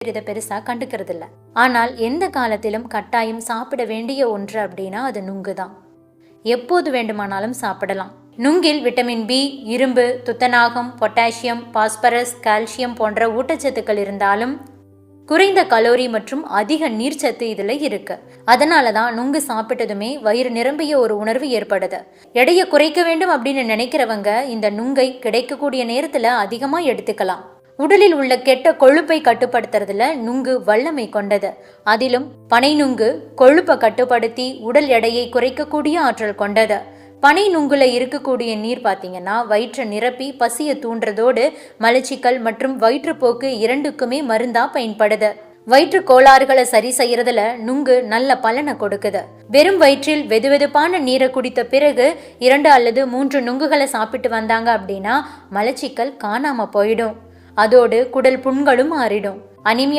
இதை பெருசா கண்டுக்கிறது இல்ல. ஆனால் எந்த காலத்திலும் கட்டாயம் சாப்பிட வேண்டிய ஒன்று அப்படின்னா அது நுங்கு தான். எப்போது வேண்டுமானாலும் சாப்பிடலாம். நுங்கில் விட்டமின் பி, இரும்பு, துத்தநாகம், பொட்டாசியம், பாஸ்பரஸ், கால்சியம் போன்ற ஊட்டச்சத்துக்கள் இருந்தாலும் குறைந்த கலோரி மற்றும் அதிக நீர்ச்சத்து இதுல இருக்கு. அதனாலதான் நுங்கு சாப்பிட்டதுமே வயிறு நிரம்பிய ஒரு உணர்வு ஏற்படுது. எடையை குறைக்க வேண்டும் அப்படின்னு நினைக்கிறவங்க இந்த நுங்கை கிடைக்கக்கூடிய நேரத்துல அதிகமா எடுத்துக்கலாம். உடலில் உள்ள கெட்ட கொழுப்பை கட்டுப்படுத்துறதுல நுங்கு வல்லமை கொண்டது. அதிலும் பனை நுங்கு கொழுப்பை கட்டுப்படுத்தி உடல் எடையை குறைக்கக்கூடிய ஆற்றல் கொண்டது. பனை நுங்குல இருக்கக்கூடிய நீர் பார்த்தீங்கன்னா வயிற்றை நிரப்பி பசியை தூண்டுறதோடு மலச்சிக்கல் மற்றும் வயிற்றுப்போக்கு இரண்டுக்குமே மருந்தா பயன்படுது. வயிற்று கோளாறுகளை சரி செய்யறதுல நுங்கு நல்ல பலனை கொடுக்குது. வெறும் வயிற்றில் வெதுவெதுப்பான நீரை குடித்த பிறகு 2 அல்லது 3 நுங்குகளை சாப்பிட்டு வந்தாங்க அப்படின்னா மலச்சிக்கல் காணாம போயிடும். அதோடு குடல் புண்களும் ஆறிடும். அனிமியா